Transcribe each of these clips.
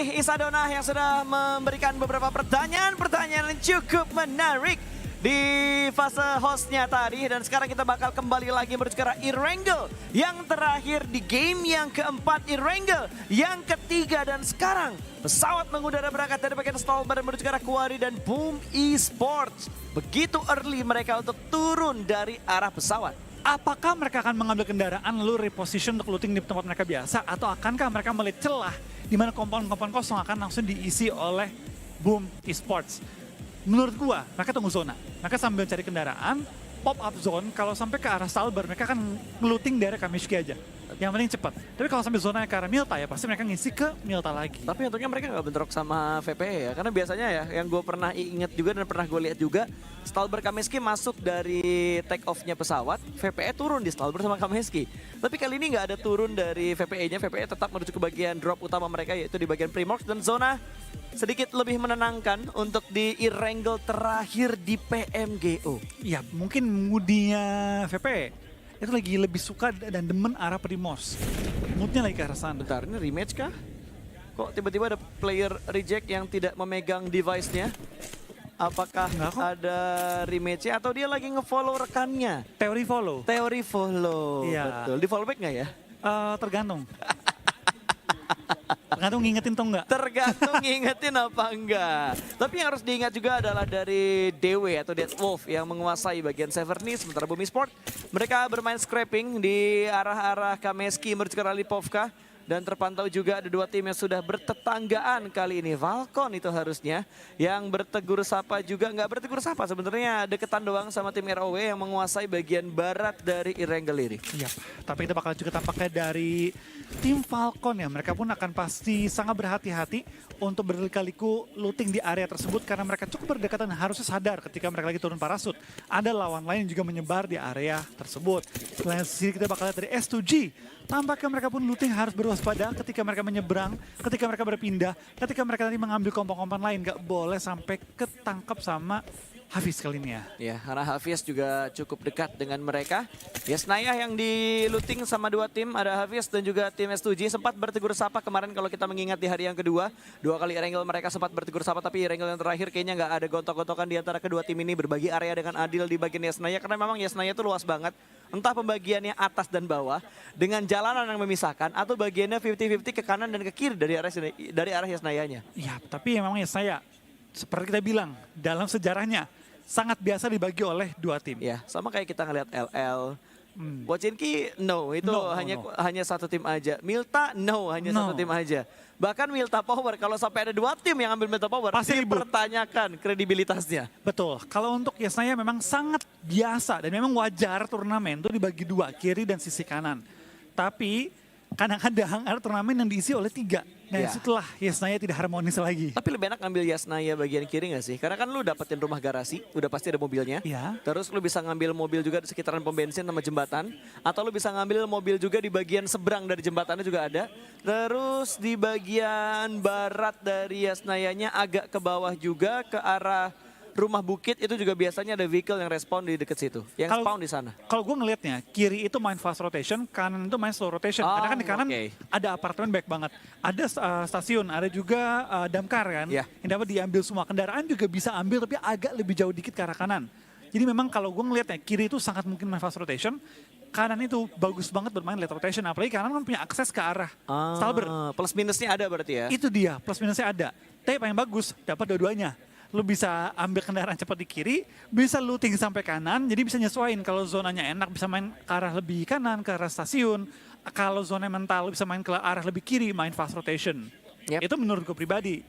kasih Isadona yang sudah memberikan beberapa pertanyaan-pertanyaan yang cukup menarik di fase hostnya tadi. Dan sekarang kita bakal kembali lagi menuju ke Erangel yang terakhir di game yang keempat, Erangel yang ketiga. Dan sekarang pesawat mengudara berangkat dari bagian Stalber menuju ke arah Quarry dan Boom Esports. Begitu early mereka untuk turun dari arah pesawat. Apakah mereka akan mengambil kendaraan lalu reposition untuk looting di tempat mereka biasa, atau akankah mereka melihat celah di mana kompon-kompon kosong akan langsung diisi oleh Boom Esports? Menurut gua, mereka tunggu zona. Mereka sambil cari kendaraan, pop up zone, kalau sampai ke arah Stalber mereka akan looting dari Kamishki aja. Yang penting cepat. Tapi kalau sampai zona ke arah Milta ya pasti mereka ngisi ke Milta lagi. Tapi untungnya mereka nggak bentrok sama VPE ya. Karena biasanya ya yang gue pernah inget juga dan pernah gue lihat juga, Stalber Kamishki masuk dari take off-nya pesawat, VPE turun di Stalber sama Kamishki. Tapi kali ini nggak ada turun dari VPE-nya, VPE tetap menuju ke bagian drop utama mereka yaitu di bagian Primorsk. Dan zona sedikit lebih menenangkan untuk di Erangel terakhir di PMGO. Ya mungkin moodinya VPE itu lagi lebih suka dan demen arah Primorsk. Moodnya lagi ke arah sana. Bentar, ini rematch kah? Kok tiba-tiba ada player reject yang tidak memegang device-nya? Apakah ada rematch-nya atau dia lagi nge-follow rekannya? Teori follow. Teori follow, Iya. betul. Di follow back nggak ya? Tergantung. Tergantung ngingetin atau enggak. Tergantung ngingetin apa enggak. Tapi yang harus diingat juga adalah dari DW atau Dead Wolf yang menguasai bagian Severny. Sementara Boom Esports, mereka bermain scrapping di arah-arah Kameshki menuju ke arah Lipovka. Dan terpantau juga ada dua tim yang sudah bertetanggaan kali ini. Valcon itu harusnya yang bertegur sapa juga. Nggak bertegur sapa sebenarnya, deketan doang sama tim ROW yang menguasai bagian barat dari Erangel ini. Iya, tapi kita bakal juga tampaknya dari tim Valcon ya. Mereka pun akan pasti sangat berhati-hati untuk berkali-kaliku looting di area tersebut. Karena mereka cukup berdekatan dan harusnya sadar ketika mereka lagi turun parasut. Ada lawan lain yang juga menyebar di area tersebut. Selain sisi kita bakal lihat dari S2G. Tampaknya mereka pun looting harus berwaspada ketika mereka menyeberang, ketika mereka berpindah, ketika mereka tadi mengambil kompon-kompon lain. Gak boleh sampai ketangkap sama Hafiz kali ini ya. Ya, karena Hafiz juga cukup dekat dengan mereka. Yesnaya yang di looting sama dua tim, ada Hafiz dan juga tim S2G sempat bertegur sapa kemarin kalau kita mengingat di hari yang kedua. Dua kali Erangel mereka sempat bertegur sapa, tapi Erangel yang terakhir kayaknya nggak ada gontok-gontokan di antara kedua tim ini. Berbagi area dengan adil di bagian Yesnaya, karena memang Yesnaya itu luas banget. Entah pembagiannya atas dan bawah dengan jalanan yang memisahkan atau bagiannya 50-50 ke kanan dan ke kiri dari arah Yesnayanya. Iya, tapi memang Yesnaya seperti kita bilang dalam sejarahnya sangat biasa dibagi oleh dua tim. Ya, sama kayak kita ngelihat LL. Pochinki, no, itu hanya satu tim aja. Milta, no, hanya satu tim aja. Bahkan Milta Power, kalau sampai ada dua tim yang ambil Milta Power, pasti dipertanyakan kredibilitasnya. Betul, kalau untuk Yesnaya memang sangat biasa dan memang wajar turnamen itu dibagi dua, kiri dan sisi kanan. Tapi kadang-kadang ada turnamen yang diisi oleh tiga. Nah setelah Yesnaya tidak harmonis lagi. Tapi lebih enak ngambil Yesnaya bagian kiri gak sih? Karena kan lu dapetin rumah garasi, udah pasti ada mobilnya. Iya. Terus lu bisa ngambil mobil juga di sekitaran pom bensin sama jembatan. Atau lu bisa ngambil mobil juga di bagian seberang dari jembatannya juga ada. Terus di bagian barat dari Yesnayanya agak ke bawah juga ke arah rumah bukit itu juga biasanya ada vehicle yang respon di dekat situ, yang spawn di sana. Kalau gue ngelihatnya, kiri itu main fast rotation, kanan itu main slow rotation. Karena kan di kanan ada apartemen baik banget, ada stasiun, ada juga damkar kan, yang dapat diambil semua. Kendaraan juga bisa ambil tapi agak lebih jauh dikit ke arah kanan. Jadi memang kalau gue ngelihatnya, kiri itu sangat mungkin main fast rotation, kanan itu bagus banget bermain late rotation, apalagi kanan kan punya akses ke arah Stalber. Plus minusnya ada berarti ya? Itu dia, plus minusnya ada. Tapi yang bagus, dapat dua-duanya. Lu bisa ambil kendaraan cepat di kiri, bisa looting sampai kanan, jadi bisa nyesuaiin kalau zonanya enak bisa main ke arah lebih kanan, ke arah stasiun. Kalau zona mental bisa main ke arah lebih kiri, main fast rotation. Itu menurut gue pribadi.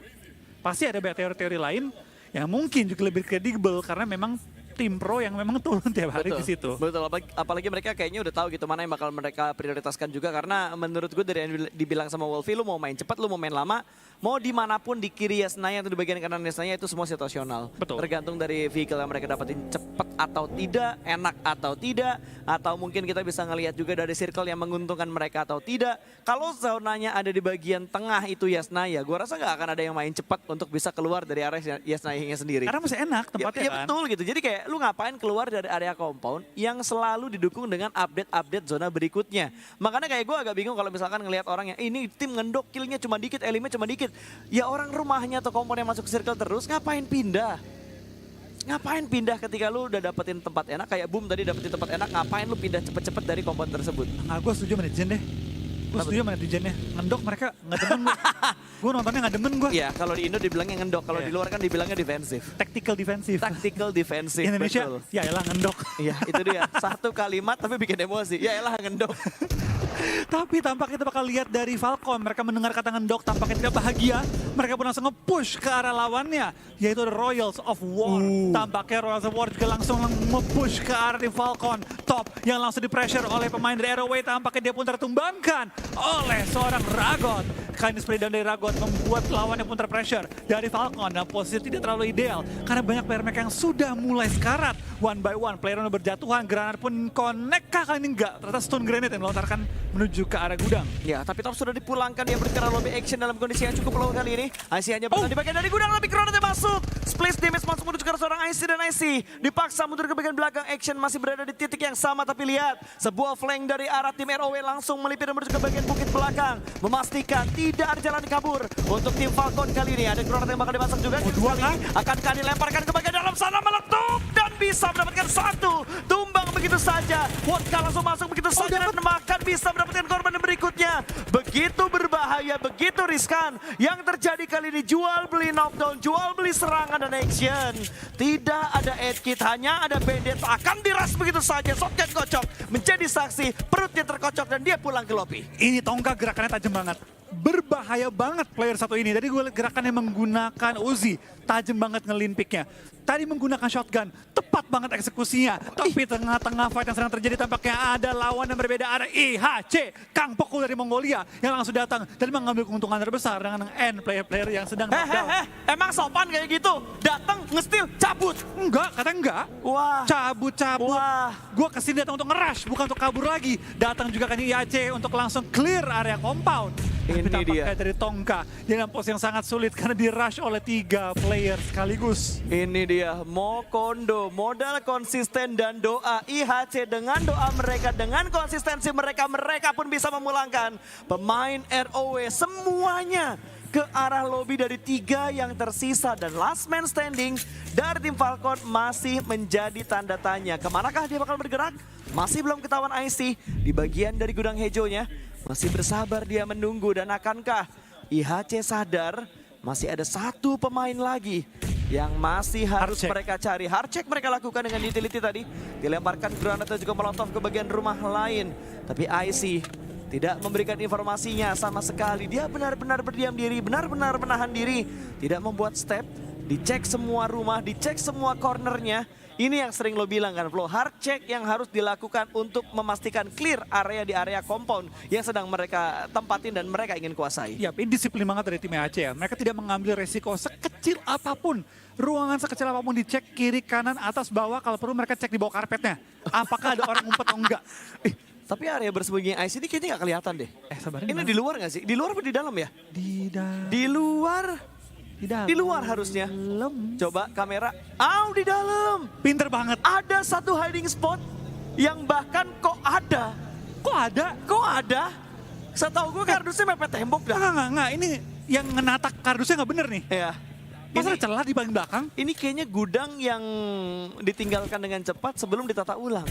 Pasti ada banyak teori-teori lain yang mungkin juga lebih kredibel karena memang tim pro yang memang turun tiap hari di situ. Betul, apalagi mereka kayaknya udah tahu gitu mana yang bakal mereka prioritaskan juga, karena menurut gue dari yang dibilang sama Wolfie, lu mau main cepat, lu mau main lama, mau dimanapun di kiri Yesnaya atau di bagian kanan Yesnaya itu semua situasional. Betul. Tergantung dari vehicle yang mereka dapetin cepat atau tidak, enak atau tidak, atau mungkin kita bisa ngelihat juga dari circle yang menguntungkan mereka atau tidak. Kalau zonanya ada di bagian tengah itu Yesnaya, gue rasa nggak akan ada yang main cepat untuk bisa keluar dari area Yesnaya sendiri. Karena masih enak tempatnya ya, kan. Betul gitu, jadi kayak lu ngapain keluar dari area compound yang selalu didukung dengan update-update zona berikutnya. Makanya kayak gue agak bingung kalau misalkan ngelihat orang yang ini tim ngendok, killnya cuma dikit, elimnya cuma dikit. Ya orang rumahnya atau komponen masuk circle terus, ngapain pindah? Ngapain pindah ketika lu udah dapetin tempat enak, kayak Boom tadi dapetin tempat enak, ngapain lu pindah cepet-cepet dari komponen tersebut? Nah, gue setuju sama netizen deh. Gue setuju sama netizennya. Ngendok mereka nggak demen gue. Gue nontonnya nggak demen gue. Iya, kalau di Indo dibilangnya ngendok, kalau di luar kan dibilangnya defensif. Tactical defensif. Tactical defensif, Indonesia, betul. ya elah ngendok. Iya, itu dia. Satu kalimat tapi bikin emosi. Ya elah ngendok. Tapi tampaknya kita bakal lihat dari Falcon, mereka mendengar kata ngendok tampaknya tidak bahagia. Mereka pun langsung nge-push ke arah lawannya, yaitu The Royals of War. Tampaknya Royals of War juga langsung nge-push ke arah tim Falcon. Top yang langsung di-pressure oleh pemain dari Arrowway, tampaknya dia pun tertumbangkan oleh seorang Ragot. Kali ini spray down dari Ragot membuat lawannya pun terpressure dari Falcon dalam posisi tidak terlalu ideal. Karena banyak player mereka yang sudah mulai sekarat. One by one, player yang berjatuhan, granat pun connect kah kali ini enggak. Ternyata stun granate yang melontarkan menuju ke arah gudang. Ya, tapi Top sudah dipulangkan, dia bergerak lobby action dalam kondisi yang cukup low kali ini. IC hanya bertahan di bagian dari gudang, tapi granatnya masuk. Splash damage masuk menuju ke arah seorang IC, dan IC dipaksa mundur ke bagian belakang. Action masih berada di titik yang sama, tapi lihat sebuah flank dari arah tim ROW langsung melipir menuju ke bagian bukit belakang, memastikan tidak ada jalan kabur untuk tim Falcon kali ini. Ada granat yang bakal dimasuk juga. Dua kan? Akankah dilemparkan ke bagian dalam sana, meletup dan bisa mendapatkan satu. Tumbang begitu saja. Wodka langsung masuk begitu saja dan bahkan bisa mendapatkan korban yang berikutnya. Begitu berbahaya, begitu riskan. Yang terjadi kali ini jual beli knockdown, jual beli serangan dan action. Tidak ada aid kit, hanya ada bandit. Akan diras begitu saja. Shotgun kocok menjadi saksi. Perutnya terkocok dan dia pulang ke lobby. Ini Tongga gerakannya tajam banget. Berbahaya banget player satu ini. Tadi gue lihat gerakannya menggunakan Uzi. Tajam banget ngelimpiknya. Tadi menggunakan shotgun. Tepat banget eksekusinya. Tapi tengah-tengah fight yang sedang terjadi tampaknya ada lawan yang berbeda. Ada IHC, Kang Pokul dari Mongolia yang langsung datang. Dan mengambil keuntungan terbesar dengan end player-player yang sedang knockdown. Emang sopan kayak gitu? Datang, nge-steal, cabut. Enggak, kata enggak. Wah. Cabut-cabut. Wah. Gue kesini datang untuk nge-rush, bukan untuk kabur lagi. Datang juga kan IAC untuk langsung clear area compound. Ini Tapi tampaknya dia. dari Tongka dalam posisi yang sangat sulit karena di-rush oleh 3 player sekaligus. Ini dia, Mokondo, modal konsisten dan doa. IHC dengan doa mereka, dengan konsistensi mereka, mereka pun bisa memulangkan pemain ROW semuanya ke arah lobby dari 3 yang tersisa. Dan last man standing dari tim Falcon masih menjadi tanda tanya. Kemanakah dia bakal bergerak? Masih belum ketahuan IC di bagian dari gudang hejonya. Masih bersabar dia menunggu, dan akankah IHC sadar masih ada satu pemain lagi yang masih harus Hardcheck. mereka cari. Hardcheck mereka lakukan dengan utility tadi. Dilemparkan granat dan juga molotov ke bagian rumah lain. Tapi IC tidak memberikan informasinya sama sekali. Dia benar-benar berdiam diri, benar-benar menahan diri. Tidak membuat step, dicek semua rumah, dicek semua cornernya. Ini yang sering lo bilang kan, Flo, hard check yang harus dilakukan untuk memastikan clear area di area compound yang sedang mereka tempatin dan mereka ingin kuasai. Ya, ini disiplin banget dari tim IAC ya. Mereka tidak mengambil resiko sekecil apapun. Ruangan sekecil apapun dicek kiri, kanan, atas, bawah. Kalau perlu mereka cek di bawah karpetnya. Apakah ada orang ngumpet atau enggak. Tapi area bersembunyi IC ini kayaknya nggak kelihatan deh. Sabarin. Ini di luar nggak sih? Di luar apa di dalam ya? Di dalam. Di luar. Di luar harusnya. Coba kamera. Di dalam. Pinter banget. Ada satu hiding spot yang bahkan kok ada. Kok ada? Kok ada? Setahu gue kardusnya mepet tembok dah. Enggak. Ini yang ngenatak kardusnya nggak bener nih. Ya. Masa Ini, celah di paling belakang? ini kayaknya gudang yang ditinggalkan dengan cepat sebelum ditata ulang.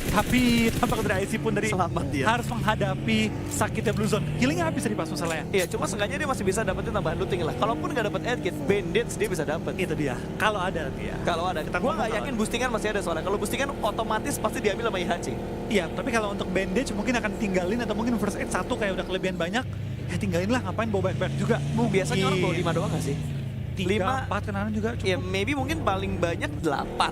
Tapi tampak dari IC pun dari Selamat dia. harus menghadapi sakitnya Blue Zone. Healingnya habis tadi pas masalahnya. Iya, cuma seenggaknya dia masih bisa dapetin tambahan looting lah. Kalaupun nggak dapet aid kit, bandits dia bisa dapet. Itu dia. Kalau ada nanti ya. Kalau ada, Kita gue ngomong nggak kalau yakin boostingan masih ada soalnya. Kalau boostingan otomatis pasti diambil sama IHC. Iya, tapi kalau untuk bandage mungkin akan tinggalin atau mungkin first aid 1 kayak udah kelebihan banyak. Ya tinggalin lah, ngapain bawa banyak juga. Biasanya orang bawa 5 doang nggak sih? 3, 4 kenalan juga cukup. Ya maybe mungkin paling banyak 8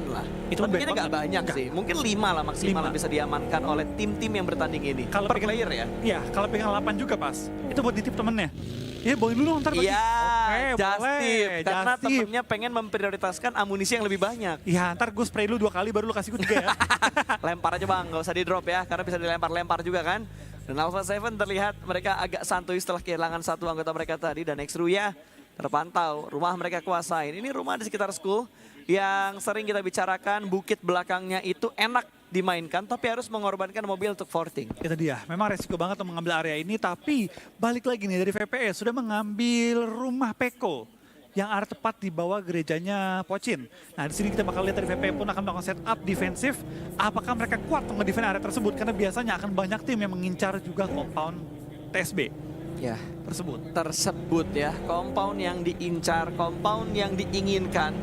lah. Itu Tapi banyak kayaknya nggak banget. banyak Nggak. sih. Mungkin 5 lah maksimal 5. yang bisa diamankan oleh tim-tim yang bertanding ini. Kalau Per pegang- player ya. Iya, kalau pegang 8 juga pas. Itu buat ditip temennya. Iya, bawain dulu ntar bagi. Iya, Oke, just boleh. tip. Karena Just tip. temennya pengen memprioritaskan amunisi yang lebih banyak. Iya, ntar gue spray dulu 2 kali baru lu kasih gue 3 ya. Lempar aja bang, nggak usah di drop ya. Karena bisa dilempar-lempar juga kan. Dan Alpha 7 terlihat mereka agak santuy setelah kehilangan satu anggota mereka tadi. Dan Xruya terpantau, rumah mereka kuasain. Ini rumah di sekitar school yang sering kita bicarakan, bukit belakangnya itu enak dimainkan, tapi harus mengorbankan mobil untuk forting. Itu dia, memang resiko banget untuk mengambil area ini, tapi balik lagi nih dari VPS sudah mengambil rumah Peko yang arah tepat di bawah gerejanya Pochin. Nah, di sini kita bakal lihat dari VPS pun akan melakukan setup defensif. Apakah mereka kuat untuk ngedefend area tersebut? Karena biasanya akan banyak tim yang mengincar juga compound TSB. Ya, Tersebut ya, compound yang diincar, compound yang diinginkan.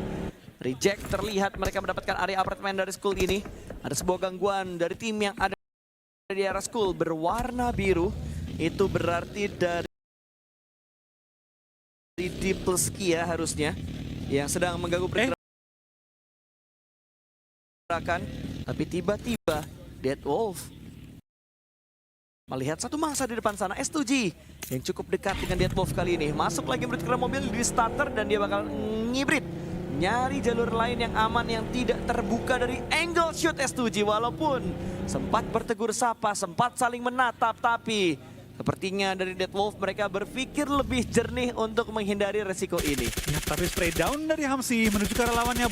Reject terlihat mereka mendapatkan area apartemen dari school ini. Ada sebuah gangguan dari tim yang ada di area school berwarna biru. Itu berarti dari Dipleskia harusnya yang sedang mengganggu pergerakan. Tapi tiba-tiba Dead Wolf melihat satu mangsa di depan sana, S2G yang cukup dekat dengan Dead Wolf kali ini. Masuk lagi menuju ke mobil di starter dan dia bakal ngibrit. Nyari jalur lain yang aman yang tidak terbuka dari angle shoot S2G. Walaupun sempat bertegur sapa, sempat saling menatap, tapi sepertinya dari Dead Wolf mereka berpikir lebih jernih untuk menghindari resiko ini. ya, tapi spray down dari Hamsi menuju ke arah lawannya,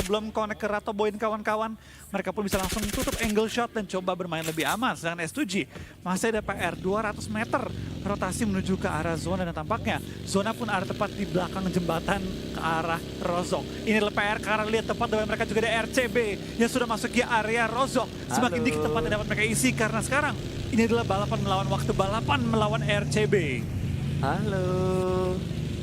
belum connect ke Rato Boy kawan-kawan. Mereka pun bisa langsung tutup angle shot dan coba bermain lebih aman. Sedangkan S2G masih ada PR 200 meter rotasi menuju ke arah zona dan tampaknya zona pun arah tepat di belakang jembatan ke arah Rozok. Ini adalah PR karena lihat tempat depan mereka juga ada RCB yang sudah masuk ke area Rozok. Semakin dikit tempat yang dapat mereka isi karena sekarang ini adalah balapan melawan waktu, balapan melawan RCB. Halo,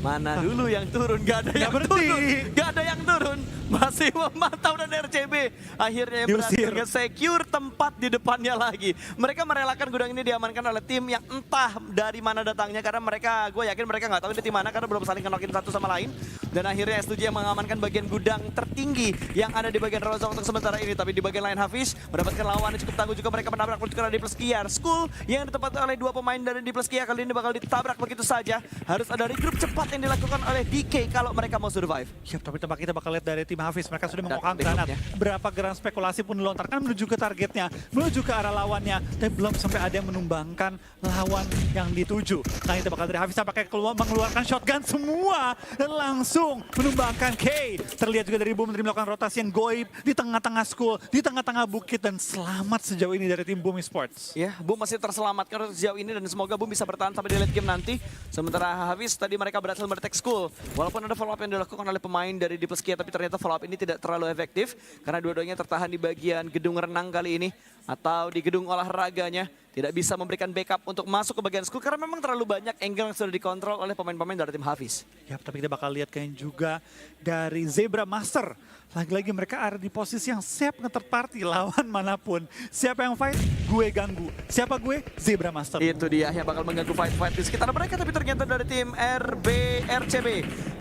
mana dulu yang turun? Gak ada yang turun, gak ada yang turun. Masih memantau dan RCB akhirnya berhasil nge-secure tempat di depannya lagi. Mereka merelakan gudang ini diamankan oleh tim yang entah dari mana datangnya, karena mereka, gue yakin mereka nggak tahu ini tim mana karena belum saling kenokin satu sama lain. Dan akhirnya S2G yang mengamankan bagian gudang tertinggi yang ada di bagian Rozok untuk sementara ini. Tapi di bagian lain Hafiz mendapatkan lawan yang cukup tangguh juga, mereka menabrak menuju ke Dipleskia. School yang ditempati oleh dua pemain dari Dipleskia kali ini bakal ditabrak begitu saja. Harus ada regroup cepat yang dilakukan oleh DK kalau mereka mau survive. Siap, tapi tempat kita bakal lihat dari tim Hafiz, mereka sudah membuka granat. Berapa granat spekulasi pun dilontarkan menuju ke targetnya, menuju ke arah lawannya, tapi belum sampai ada yang menumbangkan lawan yang dituju. Nah, kita bakal dari Hafiz pakai mengeluarkan shotgun semua dan langsung menumbangkan K. Terlihat juga dari Boom melakukan rotasi yang goib di tengah-tengah school, di tengah-tengah bukit, dan selamat sejauh ini dari tim Boom Esports. Ya, Boom masih terselamatkan sejauh ini dan semoga Boom bisa bertahan sampai di late game nanti. Sementara Hafiz tadi mereka berhasil mendetek school. Walaupun ada follow up yang dilakukan oleh pemain dari Dipleskia, tapi ternyata follow up ini tidak terlalu efektif karena dua-duanya tertahan di bagian gedung renang kali ini atau di gedung olahraganya. Tidak bisa memberikan backup untuk masuk ke bagian school karena memang terlalu banyak angle yang sudah dikontrol oleh pemain-pemain dari tim Hafiz. Ya, tapi kita bakal lihat kayaknya juga dari Zebra Master. Lagi-lagi mereka ada di posisi yang siap nge-third party lawan manapun. Siapa yang fight, gue ganggu. Siapa gue? Zebra Master. Itu dia yang bakal mengganggu fight-fight di sekitar mereka, tapi ternyata dari tim RCB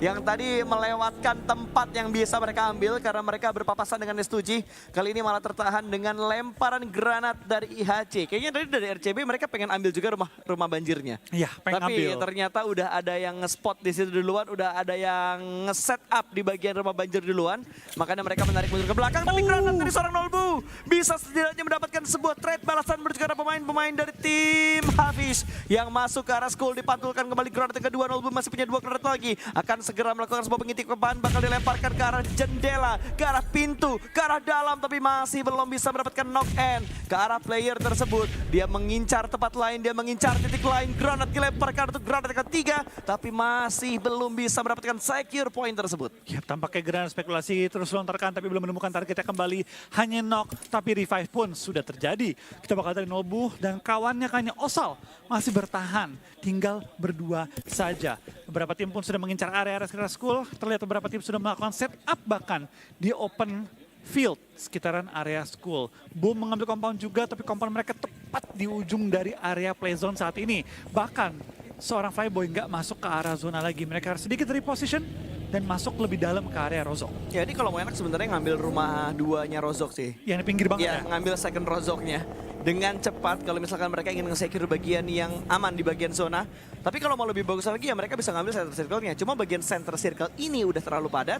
yang tadi melewatkan tempat yang bisa mereka ambil karena mereka berpapasan dengan S2G. Kali ini malah tertahan dengan lemparan granat dari IHC. Kayaknya dari RCB mereka pengen ambil juga rumah banjirnya. Iya, pengen tapi ambil. Ternyata udah ada yang nge-spot di situ duluan, udah ada yang nge-set up di bagian rumah banjir duluan. Makanya mereka menarik mundur ke belakang, tapi granat dari seorang Nolbu bisa setidaknya mendapatkan sebuah trade balasan menuju ke arah pemain-pemain dari tim Hafiz yang masuk ke arah school. Dipantulkan kembali granat yang kedua, Nolbu masih punya dua granat lagi. Akan segera melakukan sebuah pengintip-kepan, bakal dilemparkan ke arah jendela, ke arah pintu, ke arah dalam, tapi masih belum bisa mendapatkan knock-in ke arah player tersebut. Dia mengincar tempat lain, dia mengincar titik lain, granat dilemparkan untuk granat yang ketiga, tapi masih belum bisa mendapatkan secure point tersebut. Ya, tampaknya granat spekulasi terus lontarkan tapi belum menemukan targetnya kembali. Hanya knock, tapi revive pun sudah terjadi. Kita bakal dari Nolbu dan kawannya kayaknya Osal masih bertahan. Tinggal berdua saja. Beberapa tim pun sudah mengincar area-area sekitar school. Terlihat beberapa tim sudah melakukan setup bahkan di open field sekitaran area school. Boom mengambil compound juga, tapi compound mereka tepat di ujung dari area play zone saat ini. Bahkan seorang Flyboy nggak masuk ke arah zona lagi. Mereka harus sedikit reposition dan masuk lebih dalam ke area Rozok. Ya, ini kalau mau enak sebenarnya ngambil rumah duanya Rozok sih. Yang di pinggir banget ya. Ngambil second Rozoknya dengan cepat kalau misalkan mereka ingin nge-secure bagian yang aman di bagian zona. Tapi kalau mau lebih bagus lagi ya mereka bisa ngambil center circle-nya. Cuma bagian center circle ini udah terlalu padat.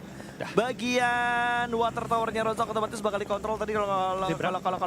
Bagian water tower-nya Rozok otomatis bakal dikontrol tadi kalau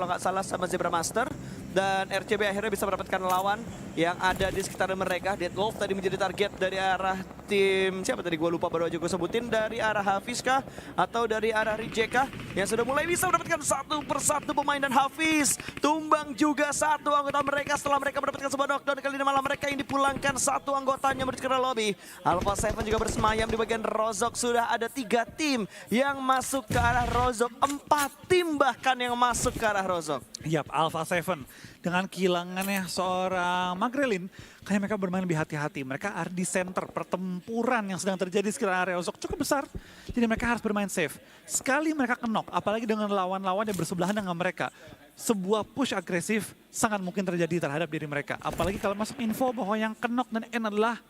nggak salah sama Zebra Master. dan RCB akhirnya bisa mendapatkan lawan yang ada di sekitar mereka. Deadwolf tadi menjadi target dari arah tim, siapa tadi gue lupa, baru aja gue sebutin, dari arah Hafiz kah? Atau dari arah Reject kah? Yang sudah mulai bisa mendapatkan satu persatu pemain, dan Hafiz tumbang juga satu anggota mereka setelah mereka mendapatkan sebuah knockdown. Kali ini malam mereka yang dipulangkan satu anggotanya menuju ke lobby. Alpha 7 juga bersemayam di bagian Rozok. Sudah ada 3 tim yang masuk ke arah Rozok, 4 tim bahkan yang masuk ke arah Rozok. Yap, Alpha 7 dengan kehilangannya seorang Magrelin, kayaknya mereka bermain lebih hati-hati. Mereka ada di center, pertempuran yang sedang terjadi di sekitar area Rozok cukup besar. Jadi mereka harus bermain safe. Sekali mereka kenok, apalagi dengan lawan-lawan yang bersebelahan dengan mereka, sebuah push agresif sangat mungkin terjadi terhadap diri mereka. Apalagi kalau masuk info bahwa yang kenok dan N adalah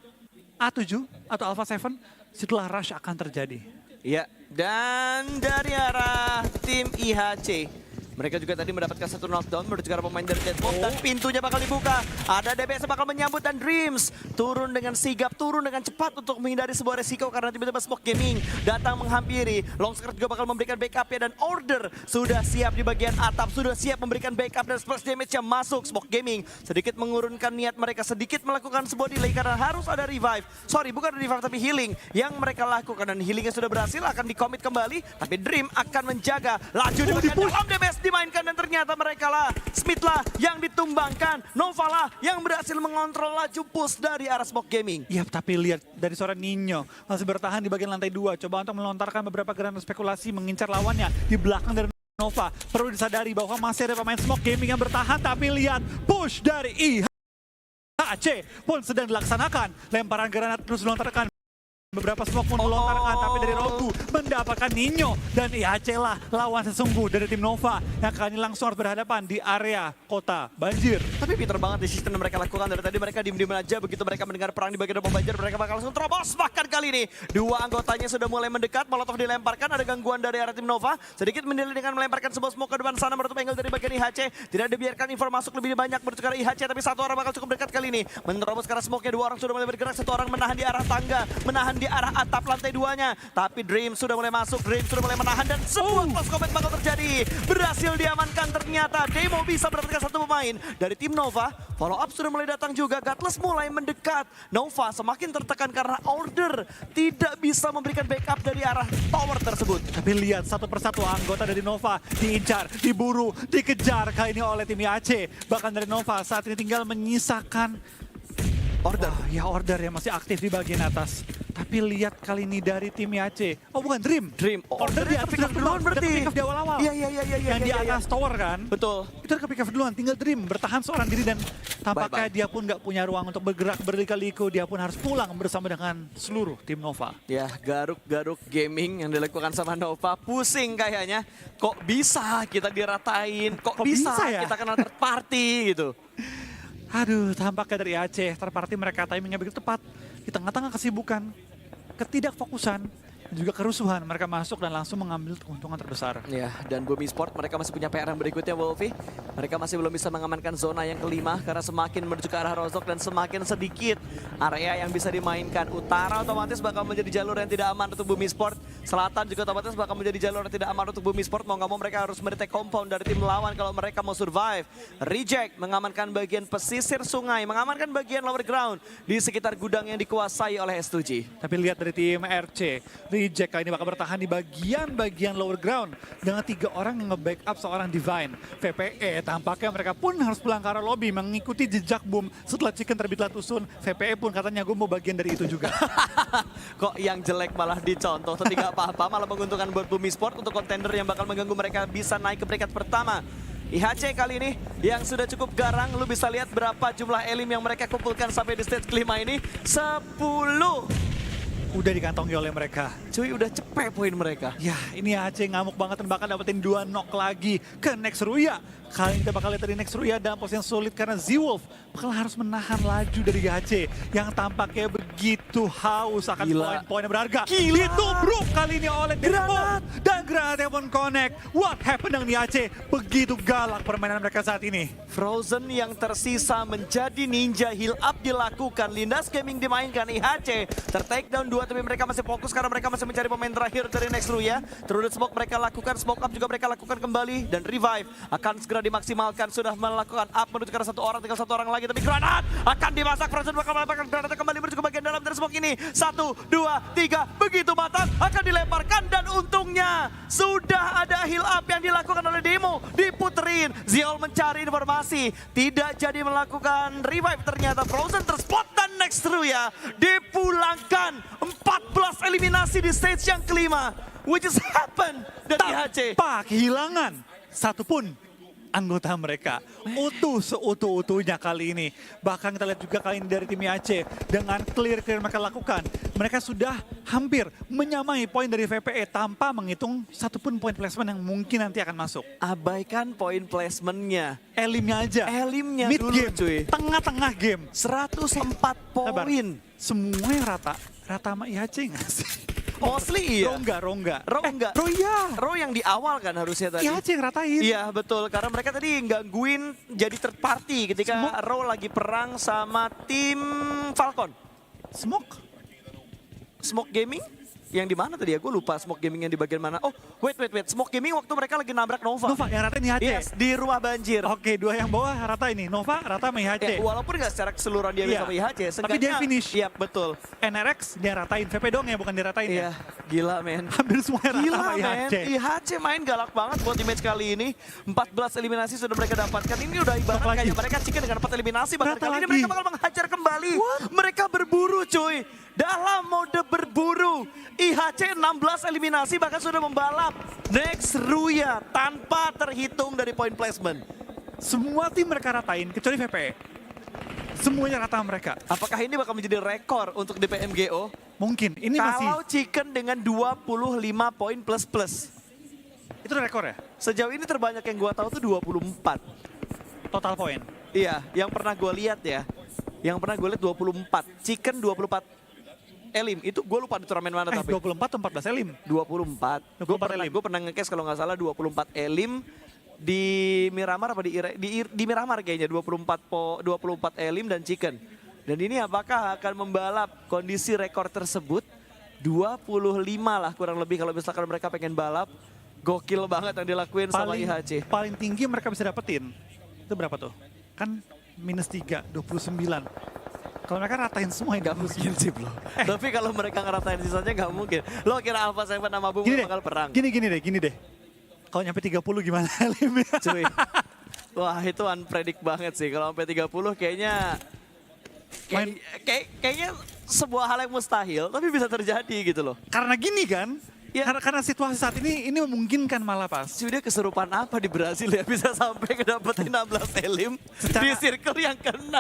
A7 atau Alpha 7, setelah rush akan terjadi. Ya, dan dari arah tim IHC, mereka juga tadi mendapatkan satu knockdown menuju ke arah pemain dari Deadwolf, dan pintunya bakal dibuka. Ada DBS yang bakal menyambut, dan Dreams turun dengan sigap, turun dengan cepat untuk menghindari sebuah resiko karena tiba-tiba Smoke Gaming datang menghampiri. Longskert juga bakal memberikan backup-nya, dan Order sudah siap di bagian atap, sudah siap memberikan backup, dan splash damage yang masuk. Smoke Gaming sedikit mengurunkan niat mereka, sedikit melakukan sebuah delay karena harus ada revive. Sorry, bukan revive tapi healing yang mereka lakukan, dan healingnya sudah berhasil, akan di-commit kembali. Tapi Dream akan menjaga laju di bagian dalam. DBS dimainkan, dan ternyata mereka lah, Smith lah yang ditumbangkan, Nova lah yang berhasil mengontrol laju push dari arah Smoke Gaming. Iya, tapi lihat dari seorang Nino masih bertahan di bagian lantai 2, coba untuk melontarkan beberapa gerakan spekulasi mengincar lawannya di belakang dari Nova. Perlu disadari bahwa masih ada pemain Smoke Gaming yang bertahan, tapi lihat push dari IHC pun sedang dilaksanakan. Lemparan granat terus dilontarkan. Beberapa smoke pun melontarkan, tapi dari Rogu mendapatkan Nino, dan IHC lah lawan sesungguh dari tim Nova yang kali ini langsung harus berhadapan di area kota banjir. Tapi pinter banget di sistem yang mereka lakukan. Dari tadi mereka diem-diem aja, begitu mereka mendengar perang di bagian depan banjir, mereka bakal langsung terobos. Bahkan kali ini, 2 anggotanya sudah mulai mendekat, Molotov dilemparkan, ada gangguan dari arah tim Nova. Sedikit mendilai dengan melemparkan sebuah smoke ke depan sana, menutup angle dari bagian IHC. Tidak dibiarkan info masuk lebih banyak menuju ke arah IHC, tapi 1 orang bakal cukup dekat kali ini. Menerobos ke arah smoke-nya, 2 orang sudah mulai bergerak, 1 orang menahan di arah tangga, menahan di arah atap lantai 2-nya. Tapi Dream sudah mulai masuk, Dream sudah mulai menahan, dan sebuah close combat bakal terjadi. Berhasil diamankan ternyata. Demo bisa mendapatkan 1 pemain dari tim Nova. Follow up sudah mulai datang juga, Godless mulai mendekat. Nova semakin tertekan karena Order tidak bisa memberikan backup dari arah tower tersebut. Tapi lihat satu persatu anggota dari Nova diincar, diburu, dikejar kali ini oleh tim IHC. Bahkan dari Nova saat ini tinggal menyisakan Order. Ya, Order yang masih aktif di bagian atas. Tapi lihat kali ini dari tim IHC. Oh, bukan Dream. Dream. Order di atas pick up duluan berarti. Pick up di awal-awal. Iya. Yang di atas tower kan. Betul. Itu udah pick up duluan. Tinggal Dream bertahan seorang diri, dan tampaknya Bye-bye. dia pun nggak punya ruang untuk bergerak berliku-liku. Dia pun harus pulang bersama dengan seluruh tim Nova. Ya, garuk-garuk gaming yang dilakukan sama Nova pusing kayaknya. Kok bisa kita diratain? Kok bisa ya? kita kena third party gitu? Aduh, tampaknya dari Aceh, terparti mereka timingnya begitu tepat. Di tengah-tengah kesibukan, ketidakfokusan, dan juga kerusuhan, mereka masuk dan langsung mengambil keuntungan terbesar. Ya, dan Bumi Sport mereka masih punya PR yang berikutnya, Wolfie. Mereka masih belum bisa mengamankan zona yang kelima karena semakin menuju ke arah Rozok dan semakin sedikit area yang bisa dimainkan. Utara otomatis bakal menjadi jalur yang tidak aman untuk Bumi Sport. Selatan juga otomatis bakal menjadi jalur yang tidak aman untuk Bumi Sport. Mau nggak mau mereka harus mendetek compound dari tim lawan kalau mereka mau survive. Reject mengamankan bagian pesisir sungai, mengamankan bagian lower ground di sekitar gudang yang dikuasai oleh S2G. Tapi lihat dari tim RC, Reject kali ini bakal bertahan di bagian lower ground dengan 3 orang yang nge-backup seorang Divine. VPE tampaknya mereka pun harus pulang ke arah lobby mengikuti jejak Boom setelah Chicken terbit Latusun. VPE pun katanya gue mau bagian dari itu juga. Kok yang jelek malah dicontoh, tapi nggak apa-apa, malah menguntungkan buat Bumi Sport untuk kontender yang bakal mengganggu mereka bisa naik ke peringkat pertama. IHC kali ini yang sudah cukup garang, lu bisa lihat berapa jumlah elim yang mereka kumpulkan sampai di stage kelima ini, 10. Udah dikantongi oleh mereka. Cuy, udah cepet poin mereka. Ya, ini Aceh ngamuk banget dan bahkan dapetin 2 knock lagi ke Next Ruya. Kali ini kita bakal lihat dari Next Ruya dalam posisi yang sulit karena Z-Wolf bakal harus menahan laju dari Aceh yang tampaknya begitu haus akan poin-poin yang berharga. Gila. Ditubruk kali ini oleh Demo. Dan Agra ataupun Connect. What happened dengan IHC? Begitu galak permainan mereka saat ini. Frozen yang tersisa menjadi ninja, heal up dilakukan. Lindas Gaming dimainkan, IHC ter-take down 2, tapi mereka masih fokus karena mereka masih mencari pemain terakhir dari Next Ruya. Terus smoke mereka lakukan, smoke up juga mereka lakukan kembali. Dan revive akan segera dimaksimalkan, sudah melakukan up menuju ke arah 1 orang, tinggal 1 orang lagi. Tapi granat akan dimasak, Frozen bakal melemparkan granat kembali menuju ke bagian dalam dari smoke ini. 1, 2, 3, begitu matang akan dilemparkan dan untungnya sudah ada heal up yang dilakukan oleh Demo. Diputerin, Ziol mencari informasi, tidak jadi melakukan revive, ternyata Frozen terspot dan Next Ruya dipulangkan. 14 eliminasi di stage yang kelima, which is happen dari IHC. Tanpa kehilangan satupun anggota mereka. Utuh seutuh-utuhnya kali ini. Bahkan kita lihat juga kali ini dari tim IHC. Dengan clear-clear mereka lakukan. Mereka sudah hampir menyamai poin dari VPE tanpa menghitung satupun poin placement yang mungkin nanti akan masuk. Abaikan poin placementnya. Elimnya aja. Elimnya Mid dulu game, cuy. tengah-tengah game. 104 Sabar. poin. Semua yang rata sama IHC nggak sih? Mostly iya. Rongga. Ro enggak. Ro iya. Ro yang di awal kan harusnya tadi. IHC yang ratain. Iya betul, karena mereka tadi gangguin jadi third party ketika Ro lagi perang sama tim Falcon. Smoke Gaming? Yang di mana tadi ya? Gue lupa Smoke Gaming yang di bagian mana. Oh, wait. Smoke Gaming waktu mereka lagi nabrak Nova. Nova yang ratain IHC. Yes, di rumah banjir. Oke, 2 yang bawah rata ini. Nova rata sama IHC. Ya, walaupun nggak secara keseluruhan dia Iya. sama IHC, Tapi dia finish. Iya, betul. NRX dia ratain. VP dong ya, bukan diratain Iya, ya. gila men. Hampir semua rata Gila sama men, IHC. IHC main galak banget buat di match kali ini. 14 eliminasi sudah mereka dapatkan. Ini udah ibarat Lagi. kayak mereka chicken dengan 4 eliminasi. Bahkan Rata kali ini lagi. mereka bakal menghajar kembali. Mereka berburu cuy. Dalam mode berburu. IHC 16 eliminasi bahkan sudah membalap Next Ruya tanpa terhitung dari point placement. Semua tim mereka ratain, kecuali VPE. Semuanya rata mereka. Apakah ini bakal menjadi rekor untuk DPMGO? Mungkin, ini masih, Kalau chicken dengan 25 poin plus-plus. itu rekor ya? Sejauh ini terbanyak yang gua tahu tuh 24. Total poin. Iya, yang pernah gue lihat ya. Yang pernah gue lihat 24. Chicken 24 elim. Itu gue lupa di turnamen mana tapi. 24 atau 14 elim? 24. 24 elim. Gue pernah nge-case kalau nggak salah 24 elim di Miramar apa di Miramar kayaknya 24 elim dan chicken. Dan ini apakah akan membalap kondisi rekor tersebut? 25 lah kurang lebih kalau misalkan mereka pengen balap. Gokil banget yang dilakuin sama IHC. Paling tinggi mereka bisa dapetin. Itu berapa tuh? Kan -3, 29. Kalau mereka ratain semua Gak mungkin sih bro. Tapi kalau mereka ngeratain sisanya gak mungkin. Lo kira Alpha Seven sama Bung bakal perang? Gini deh. Kalau nyampe 30 gimana elimnya? Cuy. Wah itu unpredict banget sih. Kalau sampai 30 kayaknya... Kayaknya sebuah hal yang mustahil, tapi bisa terjadi gitu loh. Karena gini kan, Ya. karena situasi saat ini memungkinkan malah pas. Cuy dia kesurupan apa di Brasil ya bisa sampai kedapetin 16 elim di circle yang ke-6.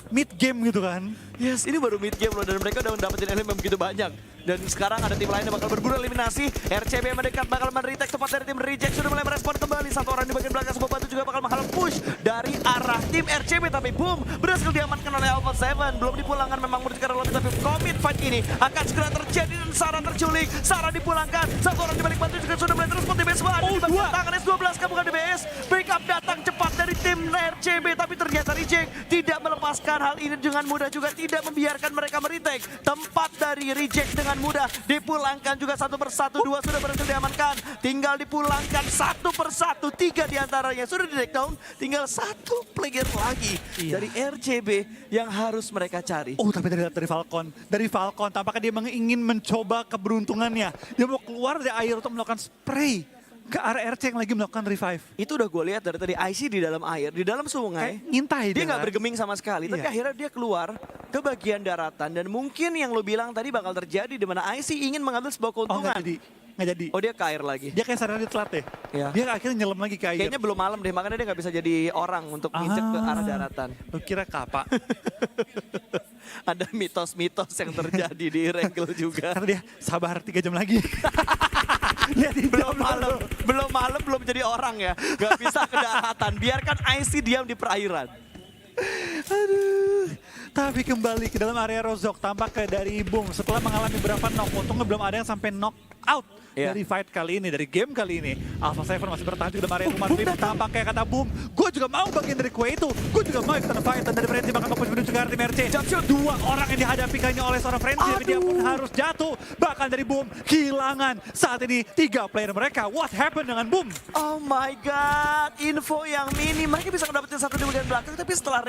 Mid game gitu kan. Yes, ini baru mid game loh dan mereka udah dapetin elim yang begitu banyak. Dan sekarang ada tim lain yang bakal berburu eliminasi. RCB mendekat bakal men-retake tepat dari tim Reject. Sudah mulai merespon kembali. Satu orang di bagian belakang sebuah batu juga bakal menghalang push dari arah tim RCB. Tapi boom, berhasil diamankan oleh Alpha Seven. Belum dipulangkan memang menuju ke arah lobby. Tapi commit fight ini akan segera terjadi dan Sarah terculik. Sarah dipulangkan. Satu orang di balik batu juga sudah mulai terus DBS. Di bagian tangan S12 bukan DBS. Backup datang cepat dari tim RCB. Tapi ternyata Reject tidak melepaskan hal ini dengan mudah juga. Tidak membiarkan mereka meretake. Tempat dari Reject dengan mudah dipulangkan juga satu persatu. Dua sudah berhasil diamankan, tinggal dipulangkan satu persatu. Tiga diantaranya sudah di take down, tinggal satu player lagi dari RCB yang harus mereka cari. Oh tapi dari Falcon tampaknya dia ingin mencoba keberuntungannya. Dia mau keluar dari air untuk melakukan spray ke arah RC yang lagi melakukan revive. Itu udah gue lihat dari tadi, IC di dalam air, di dalam sungai. Ngintai Dia nggak kan? bergeming sama sekali, tapi Iya. akhirnya dia keluar ke bagian daratan. Dan mungkin yang lo bilang tadi bakal terjadi di mana IC ingin mengambil sebuah Oh keuntungan. nggak jadi. Oh dia ke air lagi. Dia kayak sadar dia telat deh. Iya. Dia akhirnya nyelam lagi ke air. Kayaknya belum malam deh, makanya dia nggak bisa jadi orang untuk nginjek ke arah daratan. Lu kira kapak? Ada mitos-mitos yang terjadi di Wrangle juga. Karena dia sabar 3 jam lagi. Lihat di Belum jam malam, dulu. belum jadi orang ya. Gak bisa ke daratan, biarkan IC diam di perairan. Aduh. Tapi kembali ke dalam area Rozok, tampaknya dari Boom setelah mengalami beberapa knock, untungnya belum ada yang sampai knock out dari fight kali ini, dari game kali ini. Alpha Seven masih bertahan juga dalam area rumah. Tampaknya kata Boom, gue juga mau bagian dari kue itu, gue juga mau ikutan fight. Dan dari Frenzy bahkan Topos menuju ke tim RC. Dua orang yang dihadapi kayaknya oleh seorang Frenzy, tapi dia pun harus jatuh. Bahkan dari Boom, kehilangan saat ini 3 player mereka. What happened dengan Boom? Oh my god, info yang minim. Mereka bisa mendapatkan satu di bagian belakang, tapi setelah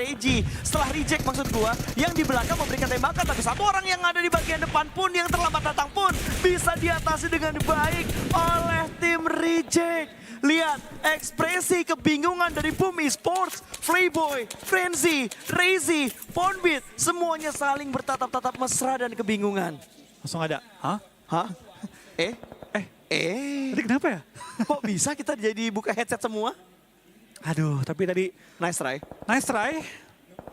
reject maksud gua, yang di belakang memberikan tembakan, tapi satu orang yang ada di bagian depan pun, yang terlambat datang pun, bisa diatasi dengan baik oleh tim reject. Lihat ekspresi kebingungan dari Boom Esports, Playboy, Frenzy, Razy, Fonbit, semuanya saling bertatap-tatap mesra dan kebingungan. Langsung ada, hah? Hah? Tadi kenapa ya? Kok bisa kita jadi buka headset semua? Aduh, tapi tadi Nice try.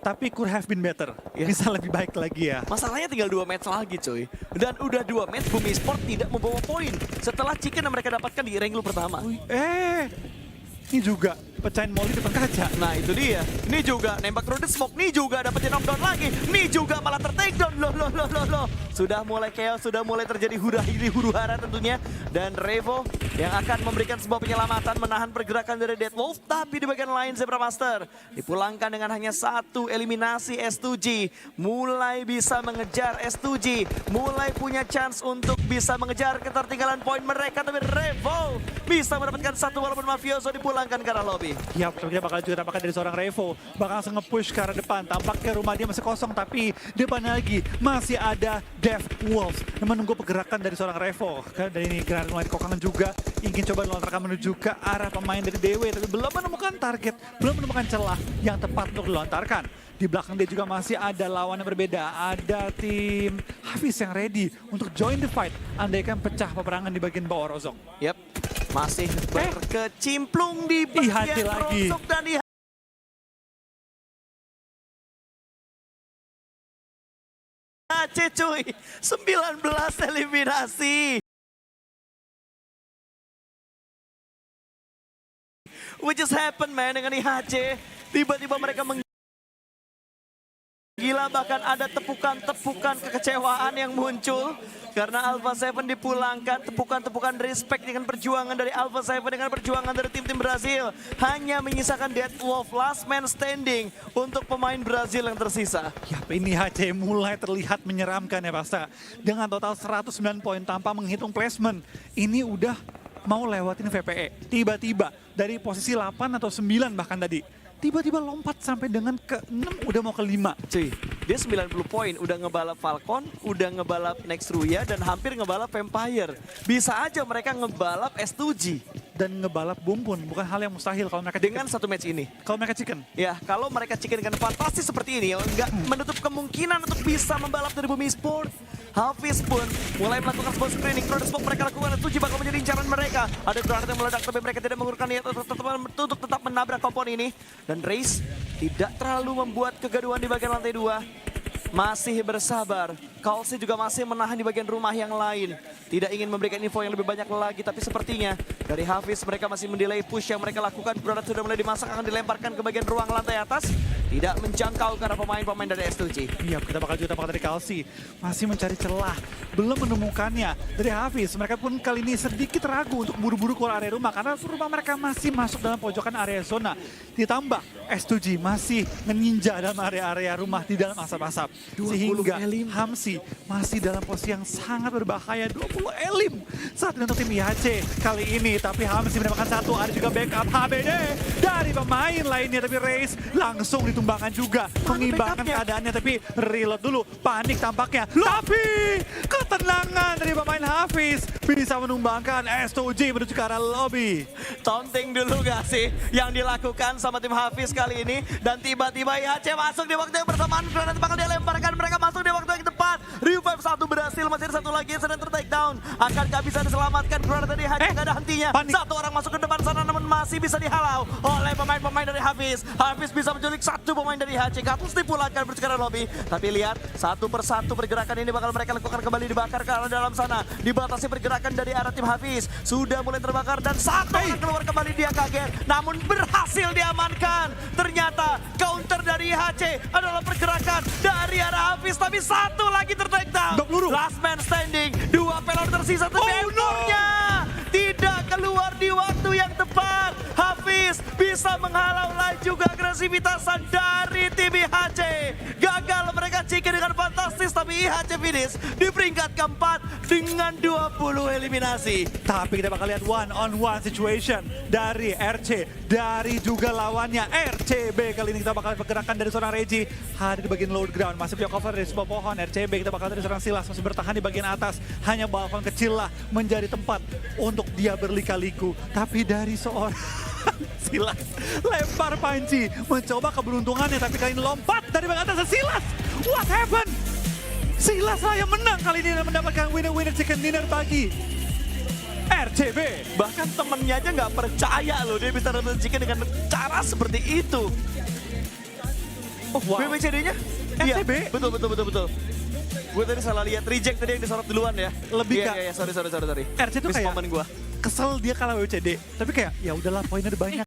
tapi could have been better. Ya. Bisa lebih baik lagi ya. Masalahnya tinggal 2 match lagi coy. Dan udah 2 match Boom Esports tidak membawa poin. Setelah chicken yang mereka dapatkan di Wrangler pertama. Ini juga pecahin molly depan kaca. Nah itu dia. Ini juga nembak through the smoke. Ini juga dapetin knockdown lagi. Ini juga malah ter-takedown. Loh. Sudah mulai chaos, sudah mulai terjadi huru-hara tentunya. Dan Revo yang akan memberikan sebuah penyelamatan, menahan pergerakan dari Deadwolf. Tapi di bagian lain Zebra Master dipulangkan dengan hanya 1 eliminasi S2G. Mulai bisa mengejar S2G. Mulai punya chance untuk bisa mengejar ketertinggalan poin mereka. Tapi Revo bisa mendapatkan 1 walaupun Mafioso dipulangkan ke arah lobby. Ya, tapi bakal juga tampaknya dari seorang Revo. Bakal langsung nge-push ke arah depan. Tampaknya rumah dia masih kosong, tapi depan lagi masih ada Death Wolves yang menunggu pergerakan dari seorang Revo. Karena dari ini Granat mulai dikokangan juga. Ingin coba dilontarkan menuju ke arah pemain dari DW. Tapi belum menemukan target, belum menemukan celah yang tepat untuk dilontarkan. Di belakang dia juga masih ada lawan yang berbeda. Ada tim Hafiz yang ready untuk join the fight. Andaikan pecah peperangan di bagian bawah Rozok. Yap, masih berkecimplung di hati bagian lagi. Rozok dan di HC cuy, 19 eliminasi. What just happened man dengan IHC? Tiba-tiba mereka gila, bahkan ada tepukan-tepukan kekecewaan yang muncul karena Alpha Seven dipulangkan. Tepukan-tepukan respect dengan perjuangan dari Alpha Seven, dengan perjuangan dari tim-tim Brazil. Hanya menyisakan Deadwolf, last man standing untuk pemain Brazil yang tersisa. Ya, ini HC mulai terlihat menyeramkan ya Pasta. Dengan total 109 poin tanpa menghitung placement. Ini udah mau lewatin VPE. Tiba-tiba dari posisi 8 atau 9 bahkan tadi. Tiba-tiba lompat sampai dengan ke-6, udah mau ke-5. Cuy, dia 90 poin, udah ngebalap Falcon, udah ngebalap Next Ruya, dan hampir ngebalap Vampire. Bisa aja mereka ngebalap S2G. Dan ngebalap Boom pun bukan hal yang mustahil kalau mereka chicken. Dengan 1 match ini. Kalau mereka chicken. Ya, kalau mereka chicken dengan fantasi seperti ini, nggak menutup kemungkinan untuk bisa membalap dari Boom Esports. Hafiz pun mulai melakukan sebuah screening. Produk smoke mereka lakukan, S2G bakal menjadi incaran mereka. Ada granat yang meledak, tapi mereka tidak mengurungkan niat untuk tetap menabrak kompon ini. Dan Raze tidak terlalu membuat kegaduhan di bagian lantai 2. Masih bersabar. Kalsi juga masih menahan di bagian rumah yang lain. Tidak ingin memberikan info yang lebih banyak lagi, tapi sepertinya dari Hafiz mereka masih mendelay push yang mereka lakukan. Granat sudah mulai dimasak, akan dilemparkan ke bagian ruang lantai atas. Tidak menjangkau karena pemain-pemain dari S2G. Iya, kita bakal juga tampakkan dari Kalsi. Masih mencari celah, belum menemukannya. Dari Hafiz, mereka pun kali ini sedikit ragu untuk buru-buru keluar area rumah. Karena rumah mereka masih masuk dalam pojokan area zona. Ditambah S2G masih meninja dalam area-area rumah di dalam asap-asap. Sehingga Hamsi masih dalam posisi yang sangat berbahaya. 20 elim saat ini untuk tim IHC kali ini. Tapi Hamsi mendapatkan 1, ada juga backup HBD dari pemain lainnya. Tapi Raze langsung ditumbangkan juga. Mengimbangkan keadaannya, tapi reload dulu. Panik tampaknya. Tapi ketenangan dari pemain Hafiz bisa menumbangkan S2G menuju ke arah lobby. Taunting dulu gak sih yang dilakukan sama tim Hafiz kali ini. Dan tiba-tiba IHC masuk di waktu yang bersamaan. Granat bakal dilemparkan, mereka masuk di waktu yang tepat. Revive 1 berhasil, masih ada 1 lagi yang sedang ter-take down. Akankah bisa diselamatkan? Granat dari IHC gak ada hentinya. Panik. 1 orang masuk ke depan sana namun masih bisa dihalau oleh pemain-pemain dari Hafiz. Hafiz bisa menculik 1 pemain dari IHC. Gatus dipulangkan bersekarang lobby. Tapi lihat, 1 persatu pergerakan ini bakal mereka lakukan kembali, dibakar karena dalam 1 sana. Dibatasi pergerakan dari arah tim Hafiz. Sudah mulai terbakar dan satu orang keluar kembali, dia kaget. Namun berhasil diamankan. Ternyata counter dari IHC adalah pergerakan dari arah Hafiz. Tapi satu lagi tertakedown. Last man standing. Dua pelor tersisa. Tapi ekornya tidak keluar di waktu yang tepat. Hafiz bisa menghalau laju keagresivitas dari tim IHC. Gagal mereka chicken dengan fantastis, tapi IHC finish di peringkat keempat dengan 20 eliminasi. Tapi kita bakal lihat one-on-one situation dari RC, dari juga lawannya RCB. Kali ini kita bakal lihat pergerakan dari seorang Reggie hadir di bagian low ground, masih punya cover dari sebuah pohon. RCB kita bakal lihat dari seorang Silas masih bertahan di bagian atas. Hanya balkon kecil lah menjadi tempat untuk dia berlika-liku. Tapi dari seorang Silas lempar panci, mencoba keberuntungannya, tapi kali ini lompat dari bagian atas. Silas, what happened? Silas lah yang menang kali ini dan mendapatkan winner chicken dinner bagi RCB. Bahkan temennya aja nggak percaya loh dia bisa dapat chicken dengan cara seperti itu. Oh, wow. BBCD-nya? RCB? Iya, betul. Gue tadi salah lihat, reject tadi yang disorot duluan ya. Lebih Iya, sorry. RC tuh Miss kayak momen gue. kesel dia kalah WCD, tapi kayak ya udahlah poinnya udah banyak.